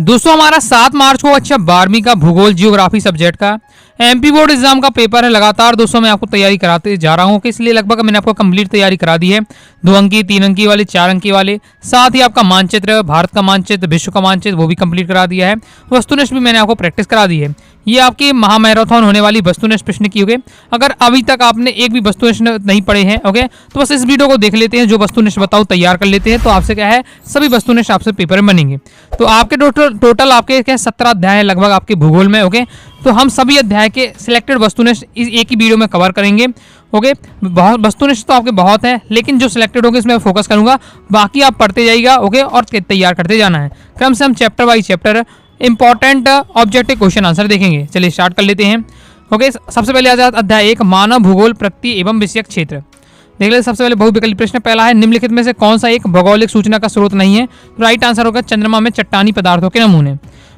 दोस्तों हमारा 7 मार्च को अच्छा 12वीं का भूगोल जियोग्राफी सब्जेक्ट का एमपी बोर्ड एग्जाम का पेपर है। लगातार दोस्तों मैं आपको तैयारी कराते जा रहा हूँ कि इसलिए लगभग मैंने आपको कंप्लीट तैयारी करा दी है। 2 अंकी 3 अंकी वाले 4 अंकी वाले, साथ ही आपका मानचित्र, भारत का मानचित्र, विश्व का मानचित्र वो भी कंप्लीट करा दिया है। वस्तुनिष्ठ भी मैंने आपको प्रैक्टिस करा दी है। ये आपकी महामैराथन होने वाली वस्तुनिष्ठ प्रश्न की होगी। अगर अभी तक आपने एक भी वस्तुनिष्ठ नहीं पढ़े हैं ओके, तो बस इस वीडियो को देख लेते हैं, जो वस्तुनिष्ठ बताओ तैयार कर लेते हैं, तो आपसे क्या है सभी वस्तुनिष्ठ आपसे पेपर में बनेंगे। तो आपके टोटल आपके क्या 17 अध्याय है लगभग आपके भूगोल में ओके। तो हम सभी अध्याय के सिलेक्टेड वस्तुनिष्ठ इस एक ही वीडियो में कवर करेंगे ओके। बहुत वस्तुनिष्ठ तो आपके बहुत है, लेकिन जो सिलेक्टेड होंगे इसमें फोकस करूंगा, बाकी आप पढ़ते जाइएगा ओके और तैयार करते जाना है। क्रम से हम chapter by chapter important objective question answer देखेंगे। चलिए स्टार्ट कर लेते हैं ओके। सबसे पहले आ जाता अध्याय 1 मानव भूगोल प्रकृति एवं विषयक क्षेत्र। देख लेते सबसे पहले बहुविकल्पी प्रश्न पहला है, निम्नलिखित में से कौन सा एक भौगोलिक सूचना का स्रोत नहीं है? राइट आंसर होगा चंद्रमा में चट्टानी पदार्थों के नमूने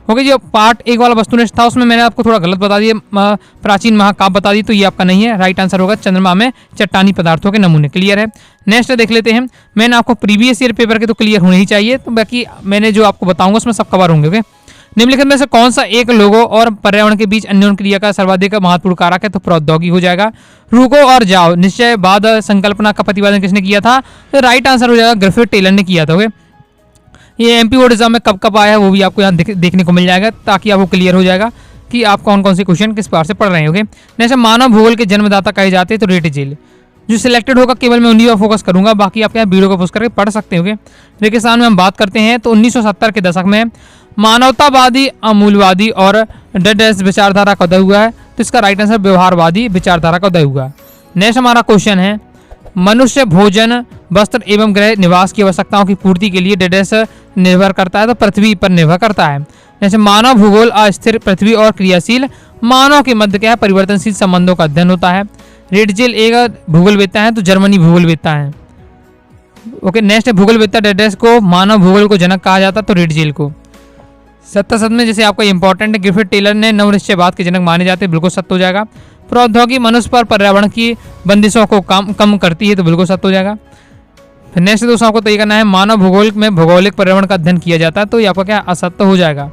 ओके। जो पार्ट 1 वाला वस्तुनिष्ठ था उसमें मैंने आपको थोड़ा गलत बता दिया, प्राचीन महाकाव्य बता दी, तो ये आपका नहीं है। राइट आंसर होगा चंद्रमा में चट्टानी पदार्थों के नमूने। क्लियर है। नेक्स्ट देख लेते हैं। मैंने आपको प्रीवियस ईयर पेपर के तो क्लियर होने ही चाहिए, तो बाकी मैंने जो आपको बताऊंगा उसमें सब कवर होंगे ओके। निम्नलिखित में से कौन सा एक लोगों और पर्यावरण के बीच अन्योन्य क्रिया का सर्वाधिक महत्वपूर्ण कारक है? तो प्रौद्योगिकी हो जाएगा। रुको और जाओ निश्चय बाद संकल्पना का प्रतिपादन किसने किया था? तो राइट आंसर हो जाएगा ग्रिफिथ टेलर ने किया था ओके। ये एमपी बोर्ड एग्जाम में कब कब आया है वो भी आपको यहाँ देखने को मिल जाएगा, ताकि आपको क्लियर हो जाएगा कि आप कौन कौन से क्वेश्चन किस बार से पढ़ रहे हैं ओके। नेक्स्ट मानव भूगोल के जन्मदाता कहे जाते हैं, तो रेटजेल। जो सिलेक्टेड होगा केवल मैं उन्हीं पर फोकस करूंगा, बाकी आप यहाँ वीडियो को पोस्ट करके पढ़ सकते हो। रेगिस्तान में हम बात करते हैं तो 1970 के दशक में मानवतावादी, अमूलवादी और डेडेस विचारधारा का उदय हुआ है, तो इसका राइट आंसर व्यवहारवादी विचारधारा का उदय हुआ। नेक्स्ट हमारा क्वेश्चन है, मनुष्य भोजन, वस्त्र एवं गृह निवास की आवश्यकताओं की पूर्ति के लिए डेडेस निर्भर करता है? तो पृथ्वी पर निर्भर करता है। जैसे मानव भूगोल अस्थिर पृथ्वी और क्रियाशील मानव के मध्य क्या है परिवर्तनशील संबंधों का अध्ययन होता है। रेटजेल एक भूगोलवेत्ता है, तो जर्मनी भूगोलवेत्ता है ओके। नेक्स्ट भूगोलवेत्ता डेडेस को मानव भूगोल को जनक कहा जाता, तो रेटजेल को। सत्य में जैसे आपका इंपॉर्टेंट है, ग्रिफिथ टेलर ने नवनिश्चयवाद के जनक माने जाते हैं, बिल्कुल सत्य हो जाएगा। प्रौद्योगिकी मनुष्य पर पर्यावरण की बंदिशों को कम करती है, तो बिल्कुल सत्य हो जाएगा। फिर नेक्स्ट दोस्तों आपको तय करना है, मानव भूगोल में भौगोलिक पर्यावरण का अध्ययन किया जाता है, तो ये आपका क्या असत्य हो जाएगा।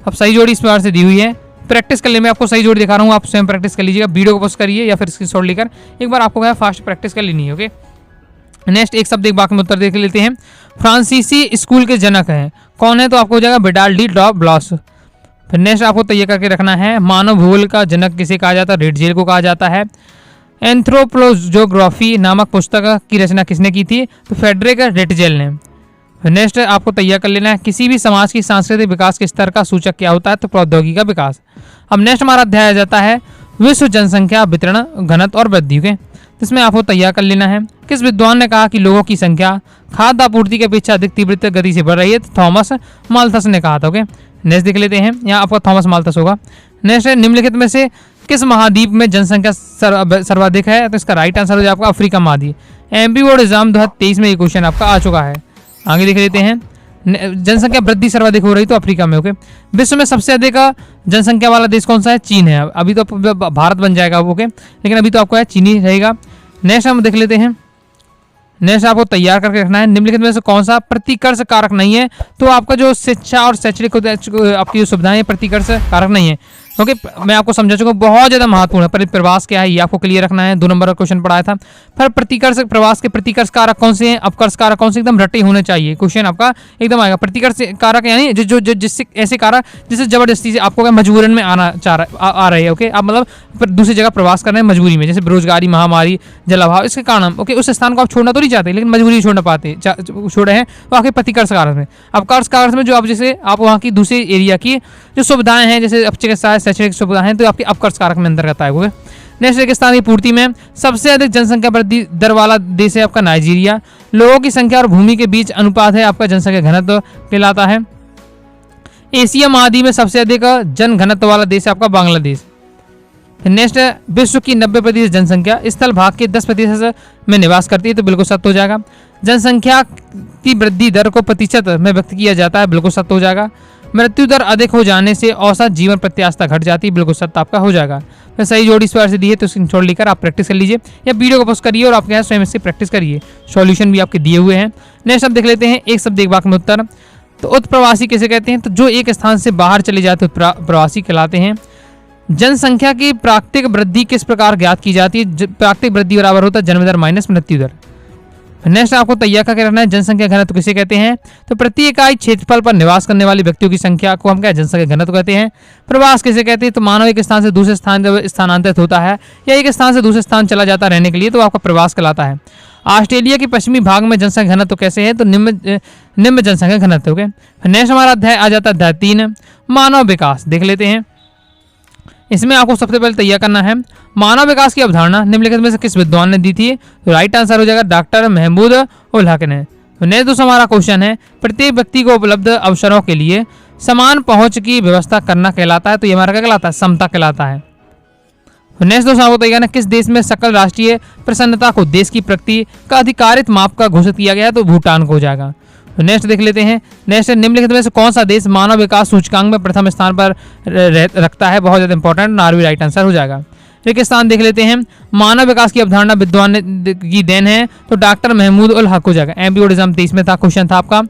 अब सही जोड़ी इस बार से दी हुई है, प्रैक्टिस कर ले, मैं आपको सही जोड़ी दिखा रहा हूँ, आप स्वयं प्रैक्टिस कर लीजिएगा। वीडियो को पोस्ट करिए या फिर स्क्रीनशॉट लेकर एक बार आपको क्या फास्ट प्रैक्टिस कर लेनी है ओके। नेक्स्ट एक शब्द एक बाकी में उत्तर देख लेते हैं। फ्रांसीसी स्कूल के जनक हैं कौन है? तो आपको हो जाएगा विडाल डी ब्लॉस। फिर नेक्स्ट आपको तैयार करके रखना है, मानव भूगोल का जनक किसे कहा जाता है? रेटजेल को कहा जाता है। एंथ्रोपोलॉजी नामक पुस्तक की रचना किसने की थी? तो फ्रेडरिक रेटजेल ने। फिर नेक्स्ट आपको तैयार कर लेना है, किसी भी समाज की सांस्कृतिक विकास के स्तर का सूचक क्या होता है? तो प्रौद्योगिकी का विकास। अब नेक्स्ट हमारा अध्याय आ जाता है विश्व जनसंख्या वितरण, घनत्व और वृद्धि के। इसमें आपको तैयार कर लेना है, किस विद्वान ने कहा कि लोगों की संख्या खाद्य आपूर्ति की अपेक्षा अधिक तीव्र गति से बढ़ रही है? तो थॉमस माल्थस ने कहा था ओके। नेक्स्ट देख लेते हैं, यहाँ आपका थॉमस माल्थस होगा। नेक्स्ट निम्नलिखित में से किस महाद्वीप में जनसंख्या सर्वाधिक है? तो इसका राइट आंसर हो जाएगा आपका अफ्रीका महाद्वीप। एमपी बोर्ड एग्जाम 2023 में ये क्वेश्चन आपका आ चुका है। आगे देख लेते हैं, जनसंख्या वृद्धि सर्वाधिक हो रही तो अफ्रीका में ओके। विश्व में सबसे अधिक जनसंख्या वाला देश कौन सा है? चीन है। अभी तो भारत बन जाएगा ओके, लेकिन अभी तो आपको है चीन ही रहेगा। नेक्स्ट हम देख लेते हैं, नेक्स्ट आपको तैयार करके रखना है, निम्नलिखित में से कौन सा प्रतिकर्ष कारक नहीं है? तो आपका जो शिक्षा और शैक्षणिक आपकी जो सुविधाएं प्रतिकर्ष कारक नहीं है ओके। मैं आपको समझा चुका हूँ, बहुत ज़्यादा महत्वपूर्ण है। प्रवास क्या है ये आपको क्लियर रखना है, 2 नंबर का क्वेश्चन पढ़ाया था। फिर प्रतिकर्ष प्रवास के प्रतिकर्ष कारक कौन से हैं? अपकर्ष कारक कौन से? एकदम रटे होने चाहिए, क्वेश्चन आपका एकदम आएगा। प्रतिकर्ष कारक यानी जो जिससे ऐसे कारक जिससे जबरदस्ती से आपको मजबूरन में आना आ रहे हैं ओके। आप मतलब दूसरी जगह प्रवास कर रहे हैं मजबूरी में, जैसे बेरोजगारी, महामारी, जलाभाव, इसके कारण ओके। उस स्थान को आप छोड़ना तो नहीं चाहते, लेकिन मजबूरी छोड़ना पाते छोड़े हैं, तो आपके प्रतिकर्ष कारक में। अपकर्ष कारक में जो आप जैसे आप वहाँ की दूसरी एरिया की जो सुविधाएं हैं, जैसे चिकित्सा शैक्षणिक सुविधाएं हैं, तो आपके अपकर्ष कारक में अंतर्गत आएगा। नेक्स्ट रेगिस्तान की पूर्ति में सबसे अधिक जनसंख्या वृद्धि दर वाला देश है आपका नाइजीरिया। लोगों की संख्या और भूमि के बीच अनुपात है आपका जनसंख्या घनत्व कहलाता है। एशिया महाद्वीप में सबसे अधिक जन घनत्व वाला देश है आपका बांग्लादेश। नेक्स्ट विश्व की 90% जनसंख्या स्थल भाग के 10% में निवास करती है, तो बिल्कुल सत्य हो जाएगा। जनसंख्या की वृद्धि दर को प्रतिशत में व्यक्त किया जाता है, बिल्कुल सत्य हो जाएगा। मृत्यु दर अधिक हो जाने से औसत जीवन प्रत्याशा घट जाती है, बिल्कुल सत्य आपका हो जाएगा। फिर सही जोड़ी इस बार से दी है, तो स्क्रीनशॉट लेकर आप प्रैक्टिस कर लीजिए या वीडियो को पोस्ट करिए और आपके यहाँ स्वयं से प्रैक्टिस करिए। सॉल्यूशन भी आपके दिए हुए हैं। नेक्स्ट अब देख लेते हैं, एक शब्द एक वाक्य में उत्तर। तो उत्प्रवासी किसे कहते हैं? तो जो एक स्थान से बाहर चले जाते प्रवासी कहलाते हैं। जनसंख्या की प्राकृतिक वृद्धि किस प्रकार ज्ञात की जाती है? प्राकृतिक वृद्धि बराबर होता है जन्म दर माइनस मृत्यु दर। नेक्स्ट आपको तैयार करके रखना है, जनसंख्या घनत्व किसे कहते हैं? तो प्रति इकाई क्षेत्रफल पर निवास करने वाले व्यक्तियों की संख्या को हम क्या जनसंख्या घनत्व कहते हैं। प्रवास किसे कहते हैं? तो मानव एक स्थान से दूसरे स्थान जब स्थानांतरित होता है या एक स्थान से दूसरे स्थान चला जाता रहने के लिए तो आपका प्रवास कहलाता है। ऑस्ट्रेलिया के पश्चिमी भाग में जनसंख्या घनत्व कैसे है? तो निम्न जनसंख्या घनत्व। ओके, नेक्स्ट हमारा अध्याय आ जाता है अध्याय 3 मानव विकास। देख लेते हैं, इसमें आपको सबसे पहले तैयार करना है मानव विकास की अवधारणा निम्नलिखित में से किस विद्वान ने दी थी? तो राइट आंसर हो जाएगा डॉक्टर महमूद उल हक ने। तो नेक्स्ट दोस्तों हमारा क्वेश्चन है प्रत्येक व्यक्ति को उपलब्ध अवसरों के लिए समान पहुंच की व्यवस्था करना कहलाता है। तो ये हमारा क्या कहलाता है? समता कहलाता है। नेक्स्ट दोस्तों आपको तैयार है किस देश में सकल राष्ट्रीय प्रसन्नता को देश की प्रगति का अधिकारित माप का घोषित किया गया है? तो भूटान को हो जाएगा। तो नेक्स्ट देख लेते हैं, नेक्स्ट निम्नलिखित में से कौन सा देश मानव विकास सूचकांक में प्रथम स्थान पर रखता है? बहुत ज्यादा इंपॉर्टेंट, नॉर्वे राइट आंसर हो जाएगा। एक स्थान देख लेते हैं, मानव विकास की अवधारणा विद्वान की देन है। तो डॉक्टर महमूद उल हक हो जाएगा। एमपीबोर्ड एग्जाम 23 में था, क्वेश्चन था आपका।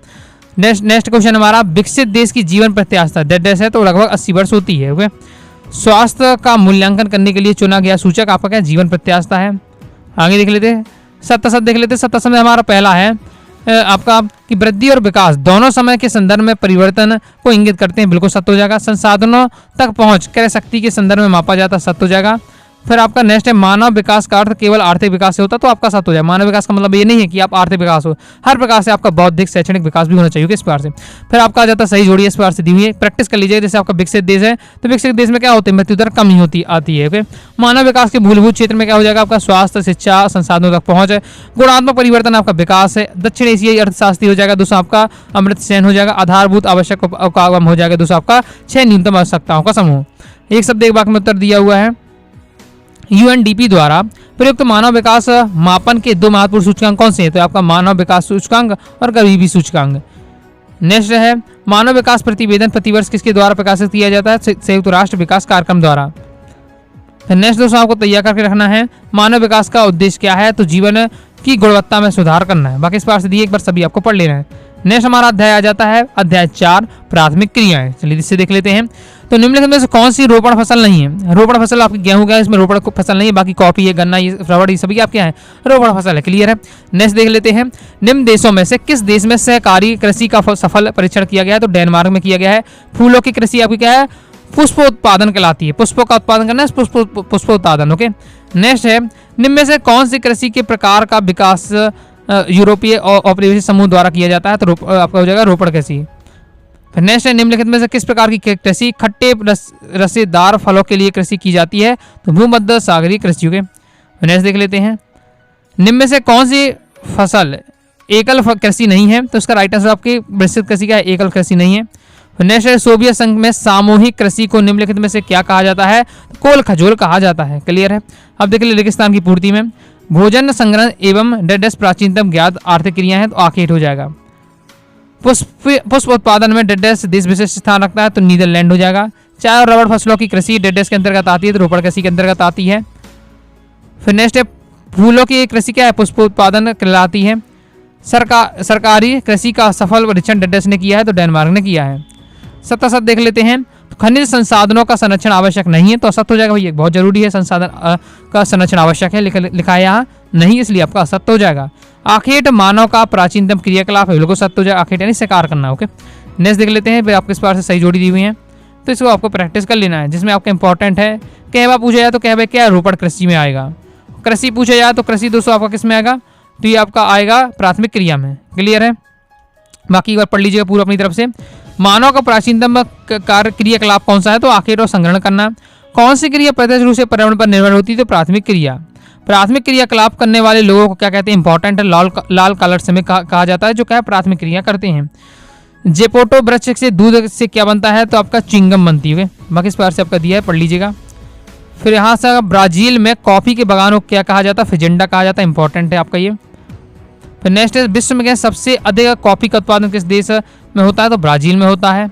नेक्स्ट क्वेश्चन हमारा विकसित देश की जीवन प्रत्याशा डेड है तो लगभग 80 वर्ष होती है। ओके, स्वास्थ्य का मूल्यांकन करने के लिए चुना गया सूचक आपका क्या जीवन प्रत्याशा है। आगे देख लेते हैं, सत्तासद देख लेते हैं। सत्तासद में हमारा पहला है आपका कि वृद्धि और विकास दोनों समय के संदर्भ में परिवर्तन को इंगित करते हैं, बिल्कुल सत्य हो जाएगा। संसाधनों तक पहुंच क्रय शक्ति के संदर्भ में मापा जाता है, सत्य हो जाएगा। फिर आपका नेक्स्ट है मानव विकास का अर्थ केवल आर्थिक विकास से होता, तो आपका सत्य हो जाएगा। मानव विकास का मतलब ये नहीं है कि आप आर्थिक विकास हो, हर प्रकार से आपका बौद्धिक शैक्षणिक विकास भी होना चाहिए इस प्रकार से। फिर आपका आ जाता है सही जोड़ी, इस प्रकार से दी हुई है, प्रैक्टिस कर लीजिए। जैसे आपका विकसित देश है तो विकसित देश में क्या होता है? मृत्यु दर कम ही होती आती है। ओके, मानव विकास के मूलभूत क्षेत्र में क्या हो जाएगा? आपका स्वास्थ्य, शिक्षा, संसाधनों तक पहुंच है। गुणात्मक परिवर्तन आपका विकास है। दक्षिण एशियाई अर्थशास्त्री हो जाएगा। दूसरा आपका अमृत सेन हो जाएगा। आधारभूत आवश्यक हो जाएगा। दूसरा आपका 6 न्यूनतम आवश्यकताओं का समूह। एक शब्द एक वाक्य में उत्तर दिया हुआ है। यूएनडीपी द्वारा प्रयुक्त मानव विकास मापन के 2 महत्वपूर्ण सूचकांक कौन से हैं? तो आपका मानव विकास सूचकांक और गरीबी सूचकांक। नेक्स्ट है मानव विकास प्रतिवेदन प्रतिवर्ष किसके द्वारा प्रकाशित किया जाता है? संयुक्त राष्ट्र विकास कार्यक्रम द्वारा। नेक्स्ट दोस्तों आपको तैयार करके रखना है मानव विकास का उद्देश्य क्या है? तो जीवन की गुणवत्ता में सुधार करना है। बाकी इस बार से दिए एक बार सभी आपको पढ़ लेना है। नेक्स्ट हमारा अध्याय आ जाता है अध्याय 4 प्राथमिक क्रियाएं। चलिए इससे देख लेते हैं। तो निम्नलिखित में से कौन सी रोपण फसल नहीं है? रोपण फसल आपकी गेहूं का है, इसमें रोपण फसल नहीं है। बाकी कॉफी है, गन्ना, ये रबड़, ये सभी आपके हैं रोपण फसल है। क्लियर है। नेक्स्ट देख लेते हैं, निम्न देशों में से किस देश में सहकारी कृषि का सफल परीक्षण किया गया है? तो डेनमार्क में किया गया है। फूलों की कृषि आपकी क्या है? पुष्पोत्पादन कहलाती है। पुष्पों का उत्पादन करना है, पुष्पोत्पादन। ओके, नेक्स्ट है निम्न में से कौन सी कृषि के प्रकार का विकास यूरोपीय औपनिवेशिक समूह द्वारा किया जाता है? तो आपका हो जाएगा रोपण कृषि। फिर नेक्स्ट है निम्नलिखित में से किस प्रकार की कृषि खट्टे रसेदार फलों के लिए कृषि की जाती है? तो भूमध्य सागरीय कृषि। के नेक्स्ट देख लेते हैं, निम्न में से कौन सी फसल एकल कृषि नहीं है? तो इसका राइट आंसर आपकी विस्तृत कृषि का है, एकल कृषि नहीं है। नेक्स्ट है सोवियत संघ में सामूहिक कृषि को निम्नलिखित में से क्या कहा जाता है? कोल खजोल कहा जाता है। क्लियर है। अब देख लीजिए रेगिस्तान की पूर्ति में भोजन संग्रहण एवं डेडस प्राचीनतम ज्ञात आर्थिक क्रिया है, तो आखेट हो जाएगा। पुष्प उत्पादन में डेडस देश विशिष्ट स्थान रखता है, तो नीदरलैंड हो जाएगा। चाय और रबड़ फसलों की कृषि डेडस के अंतर्गत आती है, तो रोपड़ कृषि के अंतर्गत आती है। फिर नेक्स्ट है फूलों की कृषि क्या है? पुष्प उत्पादन कहलाती है। सरकारी कृषि का सफल परीक्षण डेडस ने किया है, तो डेनमार्क ने किया है। सत्तासद देख लेते हैं, तो खनिज संसाधनों का संरक्षण आवश्यक नहीं है, तो असत्य हो जाएगा। भैया बहुत जरूरी है, संसाधन का संरक्षण आवश्यक है, लिखा है यहाँ नहीं, इसलिए आपका असत्य हो जाएगा। आखेट मानव का प्राचीनतम क्रियाकलाप है, बिल्कुल सत्य हो जाएगा। आखेट यानी शिकार करना। ओके, नेक्स्ट देख लेते हैं, फिर आपके इस बार से सही जोड़ी दी हुई है, तो इसको आपको प्रैक्टिस कर लेना है। जिसमें आपका इंपॉर्टेंट है कहवा पूछा जाए तो कहवा क्या रोपड़ कृषि में आएगा। कृषि पूछा जाए तो कृषि दोस्तों आपका किस में आएगा? तो ये आपका आएगा प्राथमिक क्रिया में। क्लियर है। बाकी एक बार पढ़ लीजिएगा पूरा अपनी तरफ से। मानव का प्राचीनतम कार्य क्रियाकलाप कौन सा है? तो आखेट और संग्रहण करना। कौन सी क्रिया प्रत्यक्ष रूप से पर्यावरण पर निर्भर होती है? तो प्राथमिक क्रिया। प्राथमिक क्रियाकलाप करने वाले लोगों को क्या कहते हैं? इंपॉर्टेंट है, लाल कलर से में कहा जाता है, जो क्या है प्राथमिक क्रिया करते हैं। जेपोटो वृक्ष से दूध से क्या बनता है? तो आपका चिंगम बनती है। बाकी इस प्रकार से आपका दिया है, पढ़ लीजिएगा। फिर यहाँ से ब्राजील में कॉफी के बागानों को क्या कहा जाता है? फिजेंडा कहा जाता है, इंपॉर्टेंट है आपका ये। फिर नेक्स्ट है विश्व में क्या सबसे अधिक कॉफी का उत्पादन किस देश में होता है? तो ब्राजील में होता है।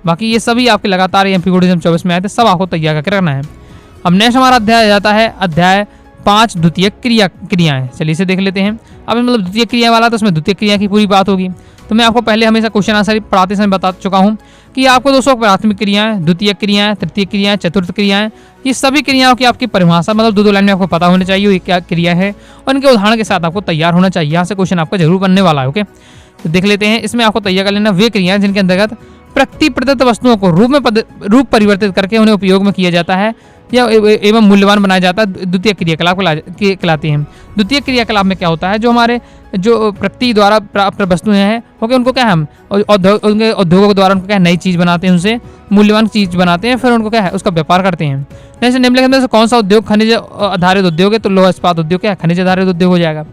बाकी ये सभी आपके लगातार एमपीबीएम 24 में आए थे, सब आपको तैयार करके रखना है। अब नेक्स्ट हमारा अध्याय जाता है अध्याय 5 द्वितीय क्रियाएं। चलिए इसे देख लेते हैं। अब मतलब द्वितीय क्रिया वाला, तो उसमें द्वितीय क्रिया की पूरी बात होगी। तो मैं आपको पहले हमेशा क्वेश्चन आंसर पढ़ाते समय बता चुका हूँ कि आपको दोस्तों प्राथमिक क्रियाएं, द्वितीयक क्रियाएं, तृतीयक क्रियाएं, चतुर्थ क्रियाएं, ये सभी क्रियाओं की आपकी परिभाषा मतलब दो लाइन में आपको पता होना चाहिए ये क्या क्रिया है और इनके उदाहरण के साथ आपको तैयार होना चाहिए। यहाँ से क्वेश्चन आपका जरूर बनने वाला है। ओके, तो देख लेते हैं। इसमें आपको तैयार कर लेना वे क्रियाएं जिनके अंतर्गत प्रकृति प्रदत्त वस्तुओं को रूप परिवर्तित करके उन्हें उपयोग में किया जाता है या एवं मूल्यवान बनाया जाता है, द्वितीय क्रियाकलाप कहलाती हैं। द्वितीय क्रियाकलाप में क्या होता है, जो हमारे जो प्रकृति द्वारा प्राप्त वस्तुएं हैं ओके, उनको क्या हम उनके उद्योगों द्वारा उनको क्या नई चीज़ बनाते हैं, उनसे मूल्यवान चीज़ बनाते हैं, फिर उनको क्या है उसका व्यापार करते हैं। जैसे निम्नलिखित में से कौन सा उद्योग खनिज आधारित उद्योग है, तो लोहा इस्पात उद्योग क्या है, खनिज आधारित उद्योग हो जाएगा।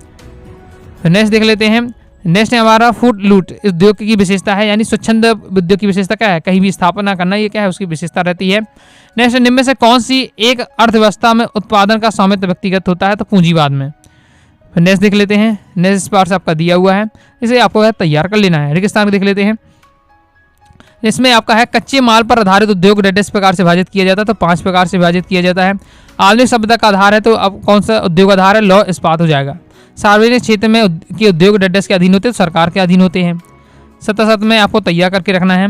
नेक्स्ट देख लेते हैं। नेक्स्ट है हमारा फूड लूट उद्योग की विशेषता है, यानी स्वच्छंद उद्योग की विशेषता क्या है, कहीं भी स्थापना करना, ये क्या है उसकी विशेषता रहती है। नेक्स्ट निम्न में से कौन सी एक अर्थव्यवस्था में उत्पादन का स्वामित्व व्यक्तिगत होता है, तो पूंजीवाद में। फिर नेक्स्ट देख लेते हैं। नेक्स्ट पार्ट आपका दिया हुआ है, इसे आपको तैयार कर लेना है। रेगिस्तान देख लेते हैं। इसमें आपका है कच्चे माल पर आधारित उद्योग इस प्रकार से विभाजित किया जाता है, तो 5 प्रकार से विभाजित किया जाता है। आधुनिक सभ्यता का आधार है, तो अब कौन सा उद्योग आधार है, लौह इस्पात हो जाएगा। सार्वजनिक क्षेत्र में के उद्योग डेडस के अधीन होते हैं, तो सरकार के अधीन होते हैं। 77 में आपको तैयार करके रखना है।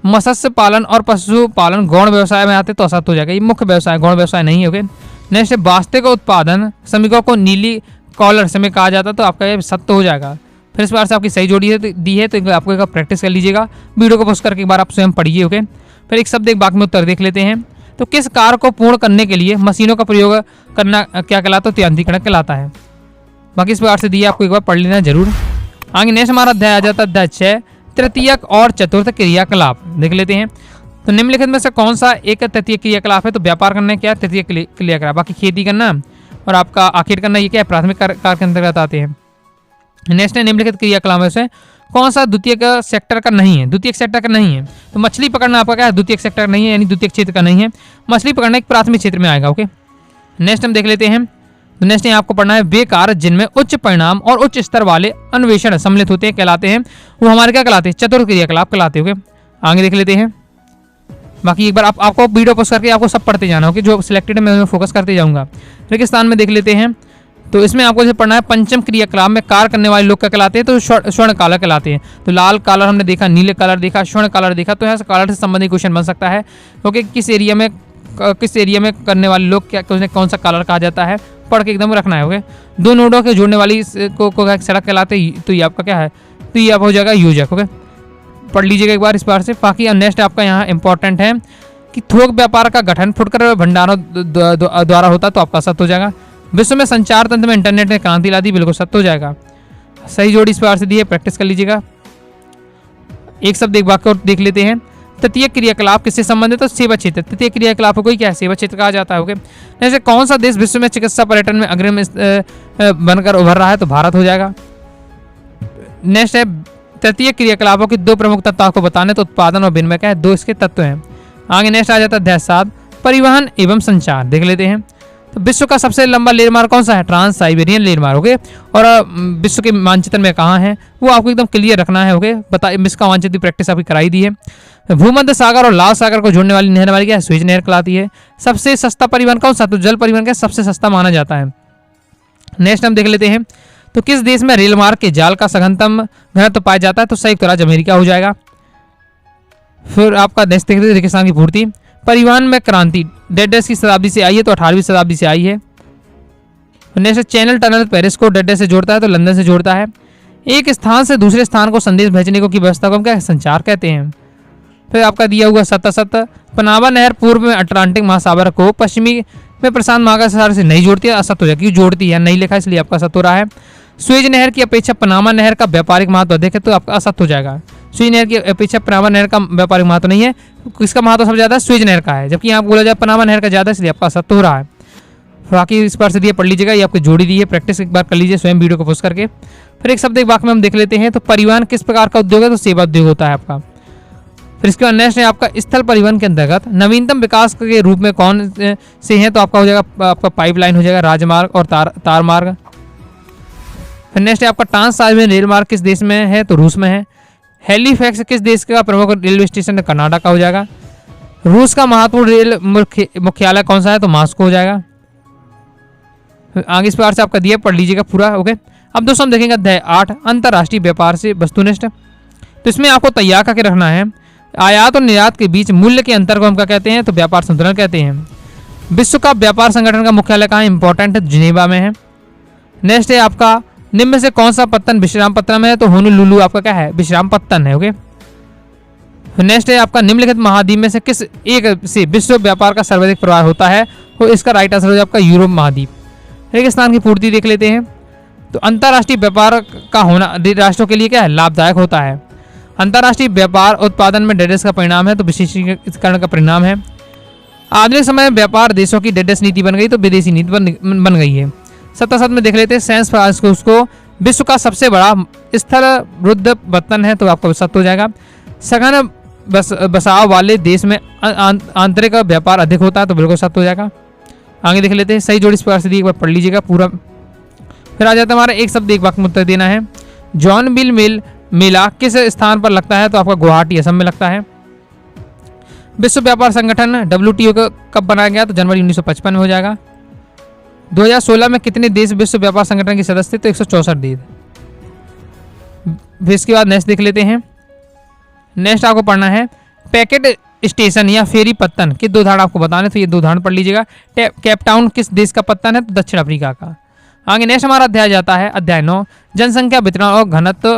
मत्स्य पालन और पशुपालन गौण व्यवसाय में आते तो असत हो जाएगा, ये मुख्य व्यवसाय गौण व्यवसाय नहीं है। ओके, नेक्स्ट वास्तविक उत्पादन श्रमिकों को नीली कॉलर श्रमिक कहा जाता है, तो आपका ये सत्य हो जाएगा। फिर इस बार से आपकी सही जोड़ी दी है, तो आपको एक प्रैक्टिस कर लीजिएगा, वीडियो को पोस्ट करके एक बार आप स्वयं पढ़िए। ओके, फिर एक शब्द एक वाक्य में उत्तर देख लेते हैं। तो किस कार्य को पूर्ण करने के लिए मशीनों का प्रयोग करना क्या कहलाता है, तो यांत्रिकरण कहलाता है। बाकी इस प्रकार से दिए, आपको एक बार पढ़ लेना जरूर। आगे नेक्स्ट हमारा अध्याय आ जाता है अध्याय 6 तृतीयक और चतुर्थ क्रियाकलाप देख लेते हैं। तो निम्नलिखित में से कौन सा एक तृतीय क्रियाकलाप है, तो व्यापार करना क्या तृतीय क्रियाकलाप, बाकी खेती करना और आपका आखिर करना ये क्या है प्राथमिक कार्य के अंतर्गत आते हैं। नेक्स्ट है निम्नलिखित क्रियाकलाप में से कौन सा द्वितीय सेक्टर का नहीं है, द्वितीय सेक्टर का नहीं है, तो मछली पकड़ना आपका क्या है द्वितीय सेक्टर नहीं है, यानी द्वितीय क्षेत्र का नहीं है। मछली पकड़ना एक प्राथमिक क्षेत्र में आएगा। ओके, नेक्स्ट हम देख लेते हैं। तो नेक्स्ट आपको पढ़ना है वे कार्य जिनमें उच्च परिणाम और उच्च स्तर वाले अन्वेषण सम्मिलित होते हैं कहलाते हैं, वो हमारे क्या कहलाते हैं, चतुर्थ क्रियाकलाप कहलाते हैं। आगे देख लेते हैं। बाकी एक बार आपको वीडियो पोस्ट करके आपको सब पढ़ते जाना होगा, जो सिलेक्टेड है मैं फोकस करते जाऊंगा। रेगिस्तान में देख लेते हैं। तो इसमें आपको जैसे पढ़ना है पंचम क्रियाकलाप में कार्य करने वाले लोग क्या कहलाते हैं, तो स्वर्ण कालर कहलाते हैं। तो लाल कालर हमने देखा, नीले कलर देखा, स्वर्ण कालर देखा, तो यहाँ से कालर से संबंधित क्वेश्चन बन सकता है, क्योंकि किस एरिया में करने वाले लोग क्या कौन सा कालर कहा जाता है, पढ़ के एकदम रखना है। ओके, दो नोडों के जोड़ने वाली को सड़क कहलाते हैं, तो ये आपका क्या है, तो ये आप हो जाएगा योजक। ओके, पढ़ लीजिएगा एक बार इस बार से। बाकी नेक्स्ट आपका यहाँ इंपॉर्टेंट है कि थोक व्यापार का गठन फुटकर भंडारों द्वारा होता, तो आपका सत्य हो जाएगा। विश्व में संचार तंत्र में इंटरनेट ने क्रांति ला दी, बिल्कुल सत्य हो जाएगा। सही जोड़ी इस बार से दी है, प्रैक्टिस कर लीजिएगा। एक शब्द एक वाक्य और देख लेते हैं। तृतीय क्रियाकलाप किससे संबंधित है, तो सेवा क्षेत्र। तृतीय क्रियाकलाप को क्या है, सेवा क्षेत्र कहा जाता है। ओके, जैसे कौन सा देश विश्व में चिकित्सा पर्यटन में अग्रणी बनकर उभर रहा है, तो भारत हो जाएगा। नेक्स्ट है तृतीय क्रियाकलापों की दो प्रमुख तत्व को बताने, तो उत्पादन और विनिमय क्या है, दो इसके तत्व हैं। आगे नेक्स्ट आ जाता है अध्याय 7 परिवहन एवं संचार देख लेते हैं। तो विश्व का सबसे लंबा लेडमार्क कौन सा है, ट्रांस साइबेरियन लेडमार्क। ओके, और विश्व के मानचित्र में कहाँ है वो आपको एकदम क्लियर रखना है। ओके, विश्व का मानचित्र प्रैक्टिस आपकी कराई दी है। भूमध्य सागर और लाल सागर को जोड़ने वाली नहर वाली क्या है, स्वेज नहर कहलाती है। सबसे सस्ता परिवहन कौन सा, तो जल परिवहन क्या सबसे सस्ता माना जाता है। नेक्स्ट हम देख लेते हैं। तो किस देश में रेल मार्ग के जाल का सघनतम घनत्व पाया जाता है, तो संयुक्त राज्य अमेरिका हो जाएगा। फिर आपका नेक्स्ट देख लेते हैं रेगिस्तान की पूर्ति। परिवहन में क्रांति डेडस की शताब्दी से आई है, तो 18वीं शताब्दी से आई है। नेक्स्ट चैनल टनल पेरिस को डेडस से जोड़ता है, तो लंदन से जोड़ता है। एक स्थान से दूसरे स्थान को संदेश भेजने को की व्यवस्था को हम क्या संचार कहते हैं। फिर आपका दिया हुआ सत्य पनामा नहर पूर्व में अटलांटिक महासागर को पश्चिमी में प्रशांत महासागर से नहीं जोड़ती है, असत्य हो जाएगा, क्यों जोड़ती है नहीं लिखा इसलिए आपका सत्य हो रहा है। स्वेज नहर की अपेक्षा पनामा नहर का व्यापारिक महत्व अधिक है, तो आपका असत्य हो जाएगा। स्वेज नहर की अपेक्षा पनामा नहर का व्यापारिक महत्व नहीं है, किसका महत्व सबसे ज्यादा स्वेज नहर का है, जबकि यहाँ बोला जाए पनामा नहर का ज्यादा, इसलिए आपका असत्य हो रहा है। बाकी इस बार से दिए पढ़ लीजिएगा, ये आपको जोड़ी दी है, प्रैक्टिस एक बार कर लीजिए स्वयं वीडियो को पोस्ट करके। फिर एक शब्द एक वाक्य में हम देख लेते हैं। तो परिवहन किस प्रकार का उद्योग है, तो सेवा उद्योग होता है आपका। फिर इसके बाद नेक्स्ट है आपका स्थल परिवहन के अंतर्गत नवीनतम विकास के रूप में कौन से हैं, तो आपका हो जाएगा आपका पाइपलाइन हो जाएगा, राजमार्ग और तार मार्ग। फिर नेक्स्ट है आपका ट्रांस साइबेरियन रेल मार्ग किस देश में है, तो रूस में है। हैलीफैक्स किस देश का प्रमुख रेलवे स्टेशन है, कनाडा का हो जाएगा। रूस का महत्वपूर्ण रेल मुख्यालय कौन सा है, तो मॉस्को हो जाएगा। आगे इस बार से आपका दिया पढ़ लीजिएगा पूरा। ओके, अब दोस्तों हम देखेंगे अध्याय 8 अंतर्राष्ट्रीय व्यापार से वस्तुनिष्ठ। तो इसमें आपको तैयार करके रखना है आयात और निर्यात के बीच मूल्य के अंतर को हम क्या कहते हैं, तो व्यापार संतुलन कहते हैं। विश्व का व्यापार संगठन का मुख्यालय कहाँ इंपॉर्टेंट है, जिनेवा में है। नेक्स्ट है आपका निम्न में से कौन सा पत्तन विश्राम पत्तन में है, तो होनोलुलु आपका क्या है, विश्राम पत्तन है। ओके, नेक्स्ट है आपका निम्नलिखित महाद्वीप में से किस एक से विश्व व्यापार का सर्वाधिक प्रवाह होता है, तो इसका राइट आंसर हो जाए आपका यूरोप महाद्वीप। रेगिस्तान की पूर्ति देख लेते हैं। तो अंतर्राष्ट्रीय व्यापार का होना राष्ट्रों के लिए क्या है, लाभदायक होता है। अंतर्राष्ट्रीय व्यापार उत्पादन में डेडेस का परिणाम है, तो विशेषीकरण का परिणाम है। आधुनिक समय में व्यापार देशों की डेडेस नीति बन गई, तो विदेशी नीति बन गई है। 77 में देख लेते हैं सैन फ्रांसिस्को विश्व का सबसे बड़ा स्थल रुद्ध वतन है, तो आपका सत्य हो जाएगा। सघन बसाव वाले देश में आंतरिक व्यापार अधिक होता है, तो बिल्कुल सत्य हो जाएगा। आगे देख लेते हैं सही जोड़ी इस प्रकार से दी, एक बार पढ़ लीजिएगा पूरा। फिर आ जाता है हमारा एक शब्द एक वाक्य में उत्तर देना है। जॉन बिल मिल मेला किस स्थान पर लगता है, तो आपका गुवाहाटी असम में लगता है। विश्व व्यापार संगठन WTO कब बनाया गया, तो जनवरी 1955 में हो जाएगा। 2016 में कितने देश विश्व व्यापार संगठन के सदस्य थे, तो 164 देश। फिर इसके बाद नेक्स्ट देख लेते हैं। नेक्स्ट आपको पढ़ना है पैकेट स्टेशन या फेरी पत्तन के 2 उदाहरण आपको बताने, तो ये 2 उदाहरण पढ़ लीजिएगा। केपटाउन किस देश का पत्तन है, तो दक्षिण अफ्रीका का। आगे नेक्स्ट हमारा अध्याय जाता है अध्याय 9 जनसंख्या वितरण और घनत्व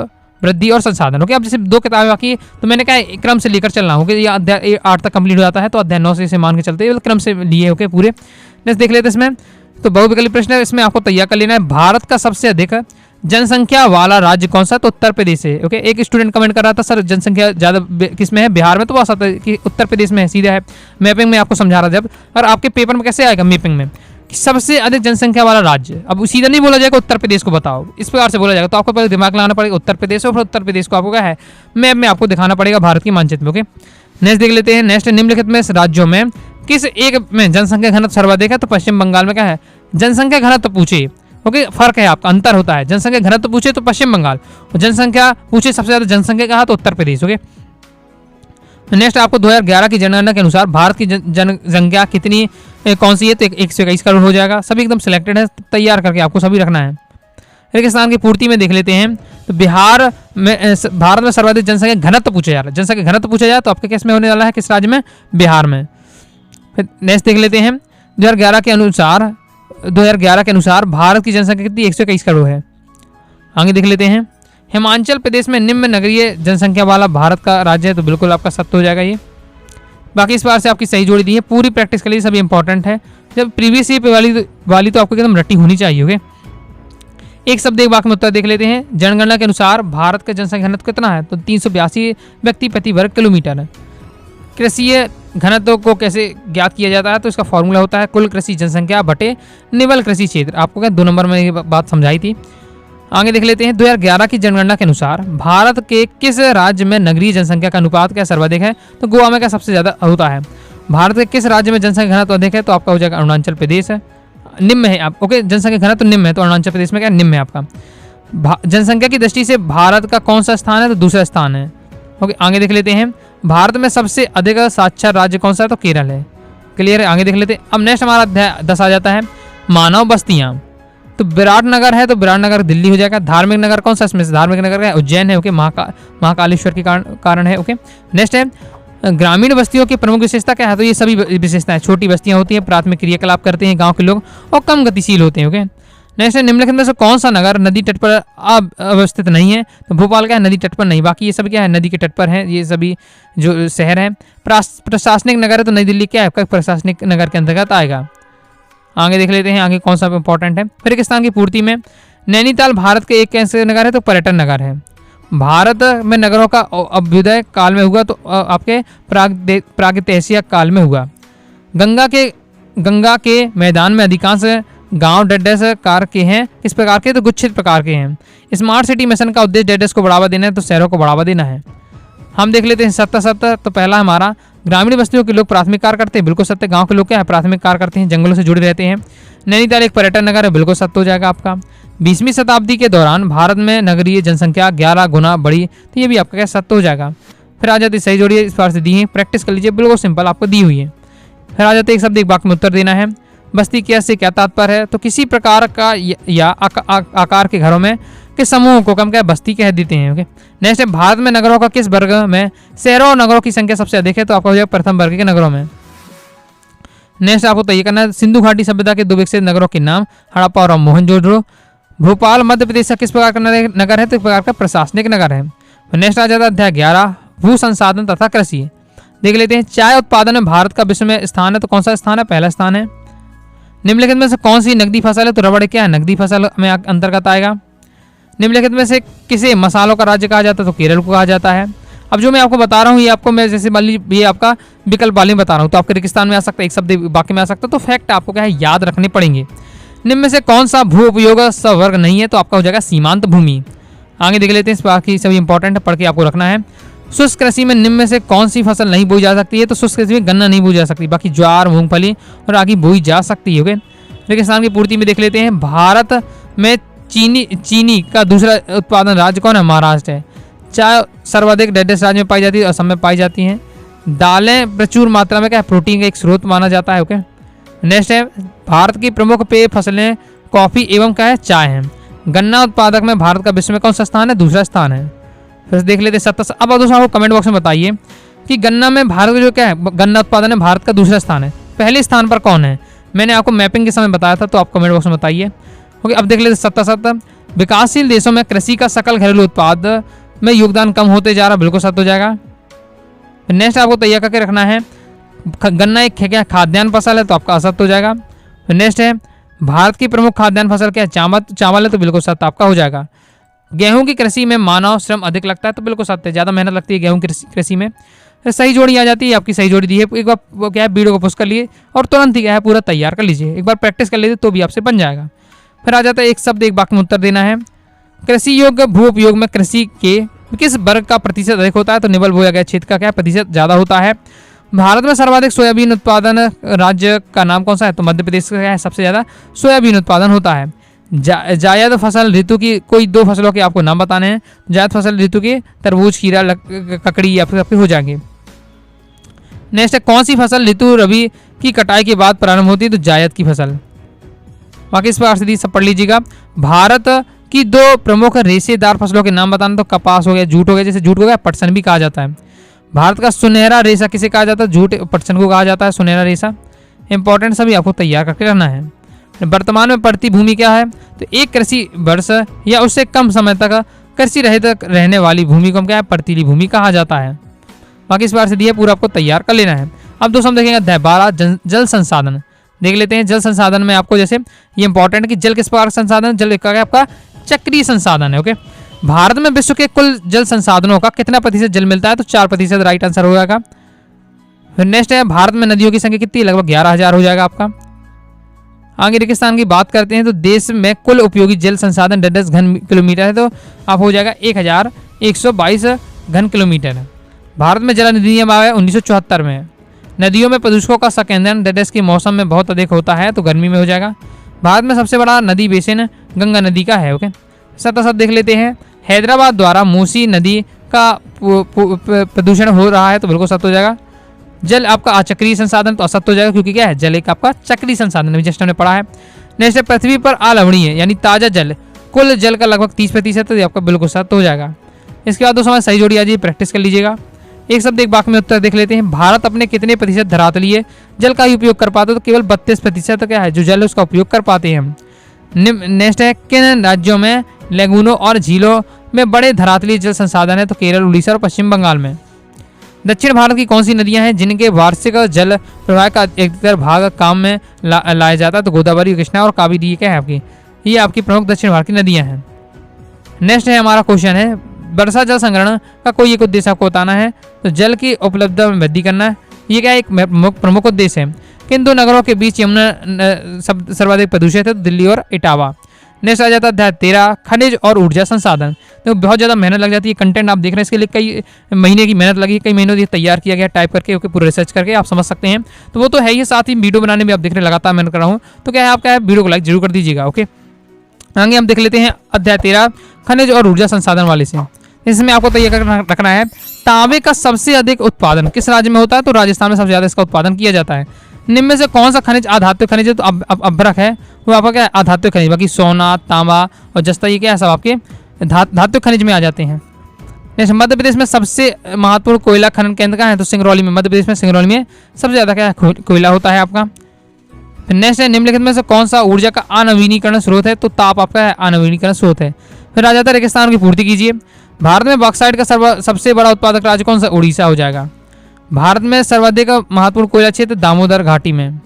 वृद्धि और संसाधन। ओके, अब जैसे 2 किताबें बाकी, तो मैंने कहा क्रम से लेकर चलना होगा। ये अध्याय 8 तक कंप्लीट हो जाता है, तो अध्याय 9 से इसे मान के चलते हैं, क्रम से लिए। ओके पूरे नेक्स्ट देख लेते हैं इसमें। तो बहुविकल्पी प्रश्न है, इसमें आपको तैयार कर लेना है। भारत का सबसे अधिक जनसंख्या वाला राज्य कौन सा, तो उत्तर प्रदेश है। ओके, एक स्टूडेंट कमेंट कर रहा था सर जनसंख्या ज़्यादा किस में है, बिहार में, तो वह कि उत्तर प्रदेश में है, सीधा है। मैपिंग में आपको समझा रहा जब, और आपके पेपर में कैसे आएगा मैपिंग में सबसे अधिक जनसंख्या वाला राज्य। अब सीधा नहीं बोला जाएगा उत्तर प्रदेश को बताओ, इस प्रकार से बोला जाएगा। तो आपको पहले दिमाग लगाना पड़ेगा उत्तर प्रदेश, और फिर उत्तर प्रदेश को आपको क्या है मैप में आपको दिखाना पड़ेगा भारत की मानचित्र में। ओके, नेक्स्ट देख लेते हैं। नेक्स्ट निम्नलिखित में राज्यों में किस एक में जनसंख्या घनत्व सर्वाधिक है, तो पश्चिम बंगाल में क्या है जनसंख्या घनत्व पूछे। ओके, फर्क है आपका, अंतर होता है। जनसंख्या घनत्व पूछे तो पश्चिम बंगाल, और जनसंख्या पूछे सबसे ज्यादा जनसंख्या कहा, तो उत्तर प्रदेश। ओके, नेक्स्ट आपको 2011 की जनगणना के अनुसार भारत की जनसंख्या कितनी कौन सी है, तो 121 करोड़ हो जाएगा। सभी एकदम सिलेक्टेड है, तैयार करके आपको सभी रखना है। रेगिस्तान की पूर्ति में देख लेते हैं। तो बिहार में भारत में सर्वाधिक जनसंख्या घनत्व पूछा जा रहा है, जनसंख्या घनत्व पूछा जाए तो आपके केस में होने वाला है किस राज्य में, बिहार में। फिर नेक्स्ट देख लेते हैं 2011 के अनुसार भारत की जनसंख्या कितनी 121 करोड़ है। आगे देख लेते हैं हिमाचल प्रदेश में निम्न नगरीय जनसंख्या वाला भारत का राज्य है, तो बिल्कुल आपका सत्य हो जाएगा ये। बाकी इस बार से आपकी सही जोड़ी दी है, पूरी प्रैक्टिस के लिए सभी इंपॉर्टेंट है। जब प्रीवियस ईयर वाली तो आपको एकदम रटी होनी चाहिए। ओके, एक शब्द एक वाक्य में उत्तर देख लेते हैं। जनगणना के अनुसार भारत का जनसंख्या घनत्व कितना है, तो 382 व्यक्ति प्रति वर्ग किलोमीटर है। कृषि घनत्व को कैसे ज्ञात किया जाता है, तो इसका फॉर्मूला होता है कुल कृषि जनसंख्या बटे निवल कृषि क्षेत्र। आपको क्या 2 नंबर में ये बात समझाई थी। आगे देख लेते हैं 2011 की जनगणना के अनुसार भारत के किस राज्य में नगरीय जनसंख्या का अनुपात क्या सर्वाधिक है, तो गोवा में क्या सबसे ज्यादा होता है। भारत के किस राज्य में जनसंख्या घनत्व अधिक है, तो आपका हो जाएगा अरुणाचल प्रदेश है, निम्न है आप। ओके, जनसंख्या घनत्व निम्न है, तो अरुणाचल प्रदेश में क्या निम्न है आपका। जनसंख्या की दृष्टि से भारत का कौन सा स्थान है, तो दूसरा स्थान है। ओके, आगे देख लेते हैं भारत में सबसे अधिक साक्षर राज्य कौन सा है, तो केरल है। क्लियर है, आगे देख लेते हैं। अब नेक्स्ट हमारा अध्याय 10 आ जाता है मानव बस्तियां। तो विराटनगर है, तो विराटनगर दिल्ली हो जाएगा। धार्मिक नगर कौन सा इसमें से, धार्मिक नगर का उज्जैन है। ओके, महाकालेश्वर के कारण है। ओके, नेक्स्ट है ग्रामीण बस्तियों की प्रमुख विशेषता क्या है, तो ये सभी विशेषताएं छोटी बस्तियां होती हैं, प्राथमिक क्रियाकलाप करते हैं गांव के लोग और कम गतिशील होते हैं। ओके, नेक्स्ट है निम्नलिखित में से कौन सा नगर नदी तट पर अवस्थित नहीं है, तो भोपाल क्या है नदी तट पर नहीं, बाकी ये सब क्या है नदी के तट पर है, ये सभी जो शहर हैं। प्रशासनिक नगर है, तो नई दिल्ली क्या है प्रशासनिक नगर के अंतर्गत आएगा। आगे देख लेते हैं आगे कौन सा इंपॉर्टेंट है। रेगिस्तान की पूर्ति में नैनीताल भारत के एक कैसे नगर है, तो पर्यटन नगर है। भारत में नगरों का अभ्युदय काल में हुआ, तो आपके प्रागैतिहासिक काल में हुआ। गंगा के मैदान में अधिकांश गांव डेडेस कार के हैं, किस प्रकार के, तो गुच्छित प्रकार के हैं। स्मार्ट सिटी मिशन का उद्देश्य डेडेस को बढ़ावा देना है, तो शहरों को बढ़ावा देना है। हम देख लेते हैं सत्य। तो पहला हमारा ग्रामीण बस्तियों के लोग प्राथमिक कार्य करते हैं, बिल्कुल सत्य। गांव के लोग क्या है प्राथमिक कार्य करते हैं, जंगलों से जुड़े रहते हैं। नैनीताल एक पर्यटन नगर है, बिल्कुल सत्य हो जाएगा आपका। 20वीं शताब्दी के दौरान भारत में नगरीय जनसंख्या 11 गुना बढ़ी, तो ये भी आपका क्या सत्य हो जाएगा। फिर आ जाती सही जोड़ी इस बार से दी है, प्रैक्टिस कर लीजिए, बिल्कुल सिंपल आपको दी हुई है। फिर आ जाते एक शब्द एक वाक्य में उत्तर देना है। बस्ती क्या से क्या तात्पर्य है, तो किसी प्रकार का या आकार के घरों में के समूह को हम क्या बस्ती कह देते हैं। ओके, नेक्स्ट है भारत में नगरों का किस वर्ग में शहरों और नगरों की संख्या सबसे अधिक है, तो आपका हो जाएगा प्रथम वर्ग के नगरों में। नेक्स्ट आपको तय करना है सिंधु घाटी सभ्यता के 2 विकसित नगरों के नाम, हड़प्पा और मोहनजोदड़ो। भोपाल मध्य प्रदेश का किस प्रकार का नगर है, तो एक प्रकार का प्रशासनिक नगर है। नेक्स्ट आ जाता है अध्याय 11 भू संसाधन तथा कृषि। देख लेते हैं चाय उत्पादन में भारत का विश्व में स्थान है, तो कौन सा स्थान है, पहला स्थान है। निम्नलिखित में से कौन सी नकदी फसल है, तो रबड़ क्या है, नकदी फसल में अंतर्गत आएगा। निम्नलिखित में से किसे मसालों का राज्य कहा जाता है, तो केरल को कहा जाता है। अब जो मैं आपको बता रहा हूँ ये आपको मैं जैसे मान लीजिए ये आपका विकल्प वाले में बता रहा हूँ, तो आपके रेगिस्तान में आ सकता है, एक शब्द बाकी में आ सकता है, तो फैक्ट आपको क्या है याद रखने पड़ेंगे। निम्न में से कौन सा भू उपयोग सवर्ग नहीं है, तो आपका हो जाएगा सीमांत भूमि। आगे देख लेते हैं, बाकी सभी इंपॉर्टेंट पढ़ के आपको रखना है। शुष्क कृषि में निम्न में से कौन सी फसल नहीं बोई जा सकती है, तो शुष्क कृषि में गन्ना नहीं बोई जा सकती, बाकी ज्वार मूंगफली और आगे बोई जा सकती है। ओके, रेगिस्तान की पूर्ति में देख लेते हैं भारत में चीनी का दूसरा उत्पादन राज्य कौन है, महाराष्ट्र है। चाय सर्वाधिक डेडेस राज्य में पाई जाती है, असम में पाई जाती हैं। दालें प्रचुर मात्रा में क्या प्रोटीन का एक स्रोत माना जाता है। ओके, नेक्स्ट है भारत की प्रमुख पेय फसलें कॉफी एवं क्या है, चाय है। गन्ना उत्पादक में भारत का विश्व में कौन सा स्थान है, दूसरा स्थान है। फिर देख लेते हैं 70। अब दोस्तों आपको कमेंट बॉक्स में बताइए कि गन्ना में भारत का जो क्या है गन्ना उत्पादन है भारत का दूसरा स्थान है, पहले स्थान पर कौन है। मैंने आपको मैपिंग के समय बताया था, तो आप कमेंट बॉक्स में बताइए। ओके, अब देख लेते 77 विकासशील देशों में कृषि का सकल घरेलू उत्पाद में योगदान कम होते जा रहा, बिल्कुल सत्य हो जाएगा। नेक्स्ट आपको तैयार करके रखना है गन्ना एक क्या खाद्यान्न फसल है, तो आपका असत्य हो जाएगा। नेक्स्ट है भारत की प्रमुख खाद्यान्न फसल क्या है, चावल है, तो बिल्कुल सत्य आपका हो जाएगा। गेहूं की कृषि में मानव श्रम अधिक लगता है, तो बिल्कुल सत्य, ज़्यादा मेहनत लगती है गेहूं की कृषि में। सही जोड़ी आ जाती है, आपकी सही जोड़ी दी है। एक बार वो क्या है वीडियो को पोस्ट कर लिए और तुरंत ही क्या है पूरा तैयार कर लीजिए, एक बार प्रैक्टिस कर लीजिए तो भी आपसे बन जाएगा। फिर आ जाता है एक शब्द एक वाक्य में उत्तर देना है। कृषि योग्य भू उपयोग में कृषि के किस वर्ग का प्रतिशत अधिक होता है, तो निबल बोया गया क्षेत्र का क्या प्रतिशत ज़्यादा होता है। भारत में सर्वाधिक सोयाबीन उत्पादन राज्य का नाम कौन सा है, तो मध्य प्रदेश का है सबसे ज़्यादा सोयाबीन उत्पादन होता है। जायद फसल ऋतु की कोई 2 फसलों के आपको नाम बताने हैं। जायद फसल ऋतु के तरबूज खीरा ककड़ी या फिर आपके हो जाएंगे। नेक्स्ट है कौन सी फसल ऋतु रबी की कटाई के बाद प्रारंभ होती है, तो जायद की फसल। बाकी इस पर सब पढ़ लीजिएगा। भारत की 2 प्रमुख रेशेदार फसलों के नाम बताना, तो कपास हो गया, जूट हो गया, जैसे जूट हो गया पटसन भी कहा जाता है। भारत का सुनहरा रेशा किसे कहा जाता है, जूट पटसन को कहा जाता है सुनहरा रेशा। इंपॉर्टेंट सभी आपको तैयार करके रहना है। वर्तमान में पड़ती भूमि क्या है, तो एक कृषि वर्ष या उससे कम समय तक कृषि रहित रहने वाली भूमि को हम क्या है पड़तीली भूमि कहा जाता है। बाकी इस बार से दिया पूरा आपको तैयार कर लेना है। अब दोस्तों हम देखेंगे अध्याय 12 जल संसाधन। देख लेते हैं जल संसाधन में आपको जैसे ये इंपॉर्टेंट कि जल किस प्रकार संसाधन, जल का आपका चक्रीय संसाधन है। ओके, भारत में विश्व के कुल जल संसाधनों का कितना प्रतिशत जल मिलता है, तो 4% राइट आंसर हो जाएगा। फिर नेक्स्ट है भारत में नदियों की संख्या कितनी, लगभग 11,000 हो जाएगा आपका। आगे रेगिस्तान की बात करते हैं तो देश में कुल उपयोगी जल संसाधन 10 घन किलोमीटर है, तो आप हो जाएगा 1122 घन किलोमीटर। भारत में जल अधिनियम आया 1974 में। नदियों में प्रदूषकों का संकेंद्रण 10 के मौसम में बहुत अधिक होता है, तो गर्मी में हो जाएगा। भारत में सबसे बड़ा नदी बेसिन गंगा नदी का है। ओके, सब देख लेते हैं। हैदराबाद द्वारा मूसी नदी का प्रदूषण हो रहा है, तो बिल्कुल सत्य हो जाएगा। जल आपका अचक्रीय संसाधन, तो असत्य हो जाएगा क्योंकि क्या है जल एक आपका चक्रीय संसाधन है, जस्ट हमने पढ़ा है। नेक्स्ट पृथ्वी पर अलवणीय यानी ताजा जल कुल जल का लगभग 30%, तो आपका बिल्कुल सत्य हो जाएगा। इसके बाद दोस्तों सही जोड़ी आ जाइए, प्रैक्टिस कर लीजिएगा। एक शब्द एक वाक्य में उत्तर देख लेते हैं। भारत अपने कितने प्रतिशत धरातलीय जल का ही उपयोग कर पाते, तो केवल 32% क्या है जो जल है उसका उपयोग कर पाते हैं हम। नेक्स्ट है किन राज्यों में लेगूनों और झीलों में बड़े धरातलीय जल संसाधन है, तो केरल, उड़ीसा और पश्चिम बंगाल में। दक्षिण भारत की कौन सी नदियां हैं जिनके वार्षिक जल प्रवाह का अधिकतर भाग काम में लाया जाता है, तो गोदावरी, कृष्णा और कावेरी क्या है आपकी, ये आपकी प्रमुख दक्षिण भारत की नदियां हैं। नेक्स्ट है हमारा क्वेश्चन है वर्षा जल संग्रहण का कोई एक उद्देश्य आपको बताना है, तो जल की उपलब्धता में वृद्धि करना, ये क्या एक प्रमुख उद्देश्य है। किन 2 नगरों के बीच यमुना सर्वाधिक प्रदूषित है, तो दिल्ली और इटावा। नेक्स्ट आ जाता है अध्याय 13 खनिज और ऊर्जा संसाधन। तो बहुत ज़्यादा मेहनत लग जाती है, कंटेंट आप देख रहे हैं इसके लिए कई महीने की मेहनत लगी, कई महीनों से तैयार किया गया टाइप करके, ओके पूरा रिसर्च करके आप समझ सकते हैं। तो वो तो है ही, साथ ही वीडियो बनाने में आप देख रहे हैं लगातार मेहनत कर रहा हूँ, तो क्या है आपका है वीडियो को लाइक जरूर कर दीजिएगा। ओके, आगे हम देख लेते हैं अध्याय 13 खनिज और ऊर्जा संसाधन वाले से। इसमें आपको तैयार रखना है तांबे का सबसे अधिक उत्पादन किस राज्य में होता है, तो राजस्थान में सबसे ज़्यादा इसका उत्पादन किया जाता है। निम्न में से कौन सा खनिज अधात्विक खनिज है? तो अभ्रक है, वो आपका क्या है? अधात्विक खनिज। बाकी सोना, तांबा और जस्ता ये क्या है? सब आपके धात्विक खनिज में आ जाते हैं। नेक्स्ट, मध्य प्रदेश में सबसे महत्वपूर्ण कोयला खनन केंद्र कहाँ है? तो सिंगरौली में। मध्य प्रदेश में सिंगरौली में सबसे ज्यादा क्या है? कोयला होता है आपका। फिर नेक्स्ट है, निम्नलिखित में से कौन सा ऊर्जा का अनवीनीकरण स्रोत है? तो ताप आपका है अनवीनीकरण स्रोत है। फिर आ जाता है रेगिस्तान की पूर्ति कीजिए। भारत में बॉक्साइट का सबसे बड़ा उत्पादक राज्य कौन सा? उड़ीसा हो जाएगा। भारत में सर्वाधिक महत्वपूर्ण कोयला क्षेत्र दामोदर घाटी में।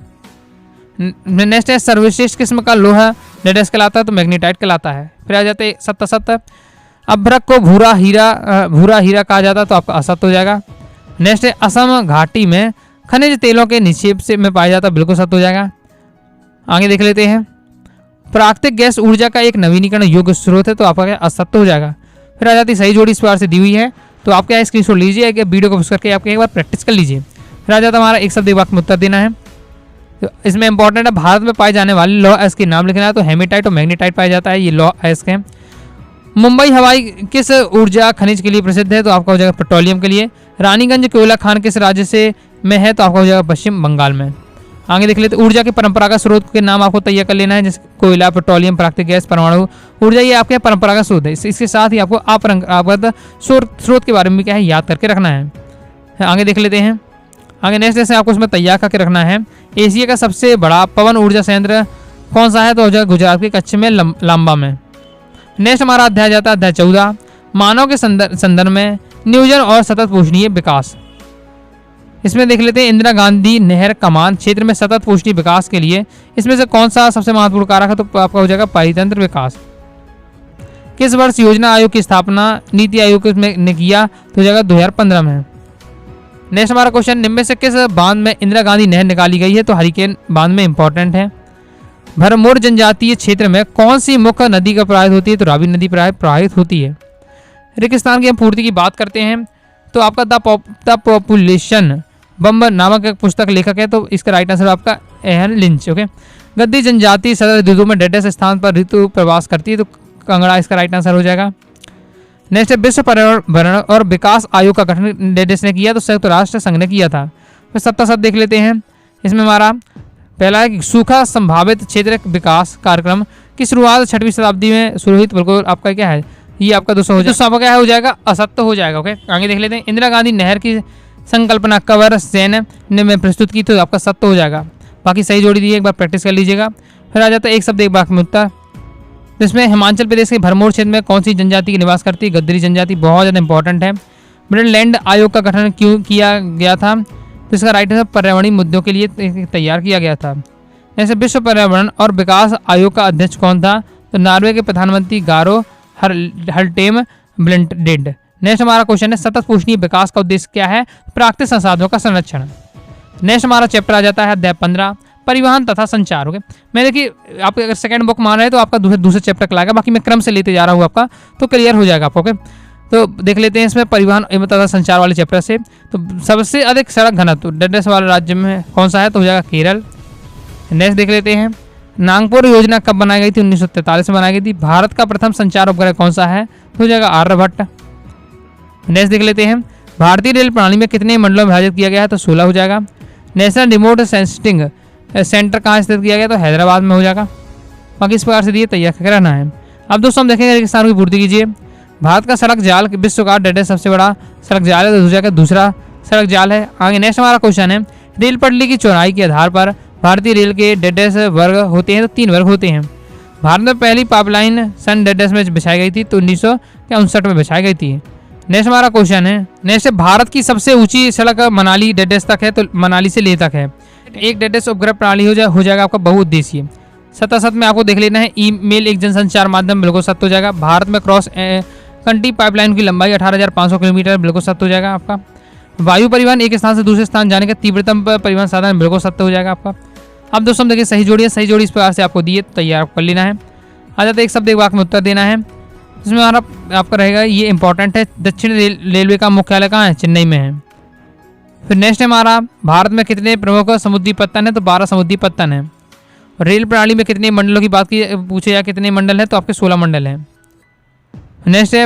नेक्स्ट है, सर्वश्रेष्ठ किस्म का लोहा डेडेस कहलाता है? तो मैग्नेटाइट कहलाता है। फिर आ जाते हैं 77, अभ्रक को भूरा हीरा कहा जाता है? तो आपका असत्य हो जाएगा। नेक्स्ट है, असम घाटी में खनिज तेलों के निक्षेप से में पाया जाता है? बिल्कुल सत्य हो जाएगा। आगे देख लेते हैं, प्राकृतिक गैस ऊर्जा का एक नवीनीकरण योग्य स्रोत है? तो आपका क्या? असत्य हो जाएगा। फिर आ जाती सही जोड़ी इस बार से दी हुई है, तो आप क्या स्क्रीनशॉट लीजिए, कि वीडियो को पॉज करके आप एक बार प्रैक्टिस कर लीजिए। फिर आ जाता हमारा एक शब्द एक वाक्य में उत्तर देना है। तो इसमें इंपॉर्टेंट है, भारत में पाए जाने वाले लौह अयस्क के नाम लिखना है। तो हेमेटाइट और मैग्नेटाइट पाया जाता है, ये लौह अयस्क है। मुंबई हवाई किस ऊर्जा खनिज के लिए प्रसिद्ध है? तो आपका हो जाएगा पेट्रोलियम के लिए। रानीगंज कोयला खान किस राज्य से में है? तो आपका हो जाएगा पश्चिम बंगाल में। आगे देख लेते, ऊर्जा के परंपरागत स्रोत के नाम आपको तैयार कर लेना है, जैसे कोयला, पेट्रोलियम, प्राकृतिक गैस, परमाणु ऊर्जा, ये आपके परंपरागत स्रोत है। इसके साथ ही आपको अपरंपरागत स्रोत के बारे में क्या है? याद करके रखना है। आगे देख लेते हैं। आगे नेक्स्ट जैसे आपको इसमें तैयार करके रखना है, एशिया का सबसे बड़ा पवन ऊर्जा संयंत्र कौन सा है? तो हो जाएगा गुजरात के कच्छ में लांबा में। नेक्स्ट हमारा अध्याय जाता है अध्याय 14, मानव के संदर्भ में नियोजन और सतत पोषणीय विकास। इसमें देख लेते हैं, इंदिरा गांधी नहर कमान क्षेत्र में सतत पोषणीय विकास के लिए इसमें से कौन सा सबसे महत्वपूर्ण कारक है? तो आपका हो जाएगा परितंत्र विकास। किस वर्ष योजना आयोग की स्थापना नीति आयोग ने किया? तो हो जाएगा 2015 में। नेक्स्ट हमारा क्वेश्चन, निम्न में से किस बांध में इंदिरा गांधी नहर निकाली गई है? तो हरिकेन बांध में इंपॉर्टेंट है। भरमौर जनजातीय क्षेत्र में कौन सी मुख्य नदी का प्रवाहित होती है? तो रावी नदी प्रवाहित होती है। रेगिस्तान की हम पूर्ति की बात करते हैं, तो आपका द पॉपुलेशन बम नामक एक पुस्तक लेखक है, तो इसका राइट आंसर आपका एहन लिंच। ओके, गद्दी जनजाति शरद ऋतु में डेडेस स्थान पर ऋतु प्रवास करती है, तो कांगड़ा इसका राइट आंसर हो जाएगा। नेक्स्ट है, विश्व पर्यावरण और विकास आयोग का गठन डेडेस ने किया? तो संयुक्त राष्ट्र संघ ने किया था। फिर 77 देख लेते हैं। इसमें हमारा पहला है, सूखा संभावित क्षेत्र विकास कार्यक्रम की शुरुआत 6वीं शताब्दी में शुरू हुई? तो बिल्कुल आपका क्या है? ये आपका 200 हो जाएगा। क्या हो जाएगा? असत्य हो जाएगा। ओके, आगे देख लेते हैं, इंदिरा गांधी नहर की संकल्पना कंवर सेन ने में प्रस्तुत की? तो आपका सत्य हो जाएगा। बाकी सही जोड़ी दी है, एक बार प्रैक्टिस कर लीजिएगा। फिर आ जाता है एक शब्द एक वाक्य में उत्तर। इसमें हिमाचल प्रदेश के भरमौर क्षेत्र में कौन सी जनजाति की निवास करती है? गद्दी जनजाति। बहुत ज़्यादा इंपॉर्टेंट है। मिडलैंड आयोग का गठन क्यों किया गया था? तो इसका राइट आंसर पर्यावरणीय मुद्दों के लिए तैयार किया गया था। जैसे विश्व पर्यावरण और विकास आयोग का अध्यक्ष कौन था? तो नॉर्वे के प्रधानमंत्री गारो हल्टेम ब्लिंडेड। नेक्स्ट हमारा क्वेश्चन है, सतत पोषणीय विकास का उद्देश्य क्या है? प्राकृतिक संसाधनों का संरक्षण। नेक्स्ट हमारा चैप्टर आ जाता है अध्याय 15, परिवहन तथा संचार। ओके, मैं देखिए आप अगर सेकंड बुक मान रहे हैं तो आपका दूसरे चैप्टर का लाएगा, बाकी मैं क्रम से लेते जा रहा हूँ आपका, तो क्लियर हो जाएगा आपको। ओके, तो देख लेते हैं इसमें परिवहन एवं तथा संचार वाले चैप्टर से। तो सबसे अधिक सड़क घनत्व डेडेस वाले राज्य में कौन सा है? तो हो जाएगा केरल। नेक्स्ट देख लेते हैं, नागपुर योजना कब बनाई गई थी? 1943 में बनाई गई थी। भारत का प्रथम संचार उपग्रह कौन सा है? तो हो जाएगा आर्यभट्ट। नेक्स्ट देख लेते हैं, भारतीय रेल प्रणाली में कितने मंडलों में विभाजित किया गया है? तो 16 हो जाएगा। नेशनल रिमोट सेंसिंग सेंटर कहाँ स्थित किया गया? तो हैदराबाद में हो जाएगा। बाकी इस प्रकार से दिए तैयार करके रहना है। अब दोस्तों हम देखेंगे रेगिस्तान की पूर्ति कीजिए। भारत का सड़क जाल विश्व का डेडेस सबसे बड़ा सड़क जाल है, तो हो जाएगा दूसरा सड़क जाल है। आगे नेक्स्ट हमारा क्वेश्चन है, रेल पटरी की चौड़ाई के आधार पर भारतीय रेल के डेडेस वर्ग होते हैं? तो 3 वर्ग होते हैं। भारत में पहली पाइपलाइन सन डेडेस में बिछाई गई थी? तो 1959 में बिछाई गई थी। नेक्स्ट हमारा क्वेश्चन है, नेक्स्ट भारत की सबसे ऊंची सड़क मनाली डेडेस तक है? तो मनाली से लेह तक है। एक डेडेस उपग्रह प्रणाली हो जाएगा आपका बहुउद्देशीय। 77 में आपको देख लेना है, ईमेल एक जनसंचार माध्यम, बिल्कुल सत्य हो जाएगा। भारत में क्रॉस कंट्री पाइपलाइन की लंबाई 18,500 किलोमीटर, बिल्कुल सत्य हो जाएगा आपका। वायु परिवहन एक स्थान से दूसरे स्थान जाने का तीव्रतम परिवहन साधन, बिल्कुल सत्य हो जाएगा आपका। अब दोस्तों देखिए सही जोड़ी है, सही जोड़ी इस प्रकार से आपको दिए तैयार कर लेना है। आ जाता है एक शब्द एक वाक्य में उत्तर देना है। इसमें हमारा आपका रहेगा, ये इंपॉर्टेंट है, दक्षिण रेलवे का मुख्यालय कहाँ है? चेन्नई में है। फिर नेक्स्ट है हमारा, भारत में कितने प्रमुख समुद्री पत्तन है? तो 12 समुद्री पत्तन है। रेल प्रणाली में कितने मंडलों की बात की पूछे या कितने मंडल है? तो आपके 16 मंडल हैं। नेक्स्ट है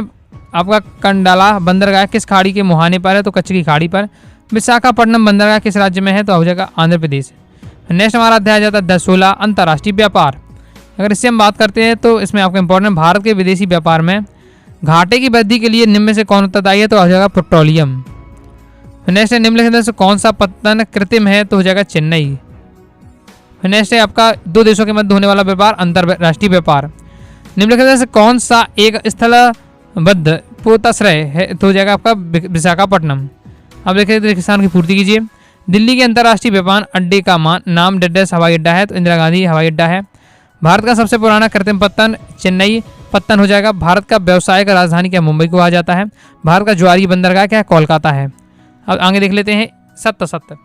आपका कंडाला बंदरगाह किस खाड़ी के मुहाने पर है? तो कच्छ की खाड़ी पर। विशाखापट्टनम बंदरगाह किस राज्य में है? तो हो जाएगा आंध्र प्रदेश। नेक्स्ट हमारा अध्याय आ जाता है 10-16 अंतर्राष्ट्रीय व्यापार। अगर इससे हम बात करते हैं तो इसमें आपको इंपॉर्टेंट भारत के विदेशी व्यापार में घाटे की वृद्धि के लिए निम्न में से कौन उत्तरदायी है, तो हो जाएगा पेट्रोलियम। नेक्स्ट है निम्नलिखित में से कौन सा पतन कृत्रिम है, तो हो जाएगा चेन्नई। नेक्स्ट है आपका दो देशों के मध्य होने वाला व्यापार अंतर्राष्ट्रीय व्यापार। निम्नलिखित में से कौन सा एक स्थलबद्ध पोताश्रय है, तो हो जाएगा आपका विशाखापट्टनम। अब देखिए किसान की पूर्ति कीजिए। दिल्ली के अंतर्राष्ट्रीय विमान अड्डे का नाम डेडस हवाई अड्डा है, तो इंदिरा गांधी हवाई अड्डा है। भारत का सबसे पुराना कृत्रिम पत्तन चेन्नई पत्तन हो जाएगा। भारत का व्यवसाय का राजधानी क्या मुंबई को कहा जाता है। भारत का ज्वारी बंदरगाह क्या है, कोलकाता है। अब आगे देख लेते हैं सत्य।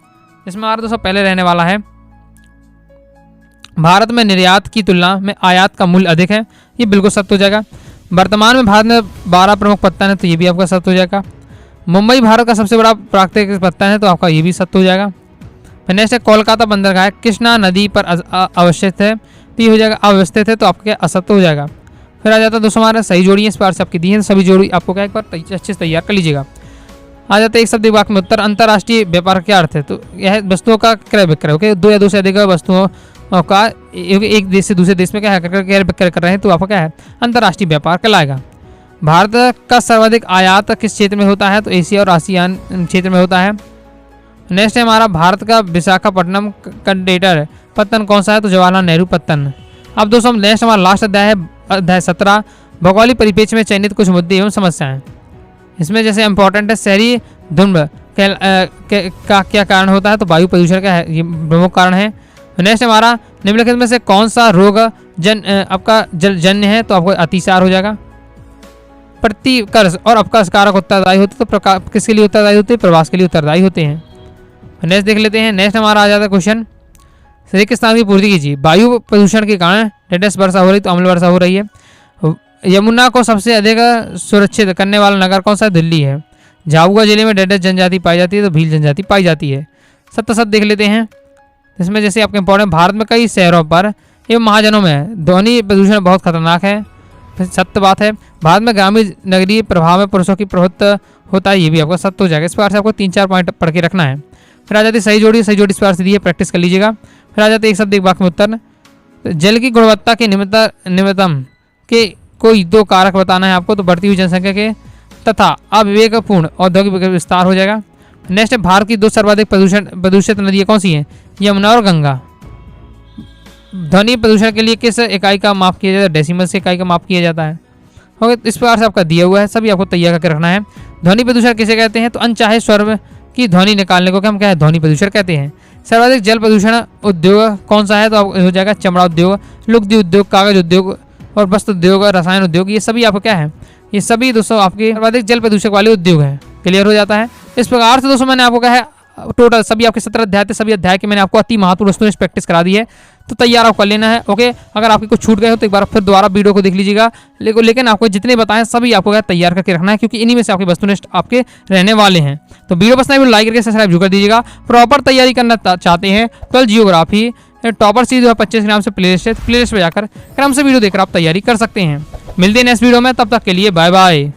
इसमें हमारा दोस्तों पहले रहने वाला है भारत में निर्यात की तुलना में आयात का मूल्य अधिक है, ये बिल्कुल सत्य हो जाएगा। वर्तमान में भारत में 12 प्रमुख पत्तन है, तो ये भी आपका सत्य हो जाएगा। मुंबई भारत का सबसे बड़ा प्राकृतिक पत्तन है, तो आपका ये भी सत्य हो जाएगा। फिर नेक्स्ट है कोलकाता बंदरगाह कृष्णा नदी पर अवस्थित है, तो ये हो जाएगा अव्यवस्थित है, तो आपका क्या असत्य हो जाएगा। फिर आ जाता है दोस्तों हमारा सही जोड़ी, इस बार से आपकी दी है, सभी जोड़ी आपको क्या एक बार अच्छे से तैयार कर लीजिएगा। आ जाता है एक शब्द वाक्य में उत्तर। अंतर्राष्ट्रीय व्यापार का क्या अर्थ है, तो यह वस्तुओं का क्रय विक्रय, ओके, दो या दो से अधिक वस्तुओं का एक देश से दूसरे देश में क्या है क्रय विक्रय कर रहे हैं, तो आपका क्या है अंतर्राष्ट्रीय व्यापार कहलाएगा। भारत का सर्वाधिक आयात किस क्षेत्र में होता है, तो एशिया और आसियान क्षेत्र में होता है। नेक्स्ट है हमारा भारत का विशाखापट्टनम कंटेनर पत्तन कौन सा है, तो जवाहरलाल नेहरू पत्तन। अब दोस्तों नेक्स्ट हमारा लास्ट अध्याय है अध्याय 17 भौगोलिक परिप्रेक्ष्य में चयनित कुछ मुद्दे एवं समस्याएं। इसमें जैसे इंपॉर्टेंट है शहरी धुंध का क्या कारण होता है, तो वायु प्रदूषण का है ये प्रमुख कारण है। नेक्स्ट हमारा निम्नलिखित में से कौन सा रोग आपका जलजन्य है, तो आपको अतिसार हो जाएगा। प्रतिकर्ष और अपकर्ष कारक उत्तरदायी होते, तो किसके लिए उत्तरदायी होते हैं, प्रवास के लिए उत्तरदायी होते हैं। नेक्स्ट देख लेते हैं। नेक्स्ट हमारा आ जाता है क्वेश्चन रेगिस्तान की पूर्ति कीजिए। वायु प्रदूषण के कारण डेडस वर्षा हो रही, तो अम्ल वर्षा हो रही है। यमुना को सबसे अधिक सुरक्षित करने वाला नगर कौन सा है, दिल्ली है। झाबुआ जिले में डेडस जनजाति पाई जाती है, तो भील जनजाति पाई जाती है। सत्य देख लेते हैं। इसमें जैसे आपके इंपॉर्टेंट भारत में कई शहरों पर एवं महाजनों में ध्वनि प्रदूषण बहुत खतरनाक है, सत्य बात है। भारत में ग्रामीण नगरीय प्रभाव में पुरुषों की प्रभुत्व होता है, ये भी आपका सत्य हो जाएगा। इस प्रकार से आपको 3-4 पॉइंट पढ़ के रखना है। फिर आ जाती है सही जोड़ी इस प्रकार से दी है, प्रैक्टिस कर लीजिएगा। फिर आ जाते एक शब्द एक वाक्य में उत्तर। जल की गुणवत्ता के निमित्तम के कोई 2 कारक बताना है आपको, तो बढ़ती हुई जनसंख्या के तथा अविवेकपूर्ण औद्योगिक विस्तार हो जाएगा। नेक्स्ट है भारत की 2 सर्वाधिक प्रदूषित नदियाँ कौन सी हैं, यमुना और गंगा। ध्वनि प्रदूषण के लिए किस इकाई का माप किया जाता है, डेसिमल से इकाई का माप किया जाता है। ओके, इस प्रकार से आपका दिया हुआ है, सभी आपको तैयार करके रखना है। ध्वनि प्रदूषण किसे कहते हैं, तो अनचाहे स्वर की ध्वनि निकालने को क्या हम क्या है ध्वनि प्रदूषण कहते हैं। सर्वाधिक जल प्रदूषण उद्योग कौन सा है, तो हो जाएगा चमड़ा उद्योग, लुगदी उद्योग, कागज उद्योग और वस्त्र उद्योग, रसायन उद्योग, ये सभी आपको क्या है, ये सभी दोस्तों आपके सर्वाधिक जल प्रदूषक वाले उद्योग हैं। क्लियर हो जाता है। इस प्रकार से दोस्तों मैंने आपको कहा है टोटल सभी आपके 17 अध्याय थे, सभी अध्याय के मैंने आपको अति महत्वपूर्ण वस्तुएं प्रैक्टिस करा दी है, तो तैयार आप कर लेना है। ओके, अगर आपके कुछ छूट गए हो तो एक बार फिर दोबारा वीडियो को देख लीजिएगा, लेकिन आपको जितने बताएं सभी आपको क्या तैयार करके रखना है, क्योंकि इन्हीं में से आपके वस्तुनिष्ठ आपके रहने वाले हैं। तो वीडियो पसंद आए लाइक करके सब्सक्राइब जरूर कर दीजिएगा। प्रॉपर तैयारी करना चाहते हैं 12 जियोग्राफी टॉपर सीरीज 2025 के नाम से प्लेलिस्ट पे जाकर क्रम से वीडियो देखकर आप तैयारी कर सकते हैं। मिलते हैं नेक्स्ट वीडियो में, तब तक के लिए बाय बाय।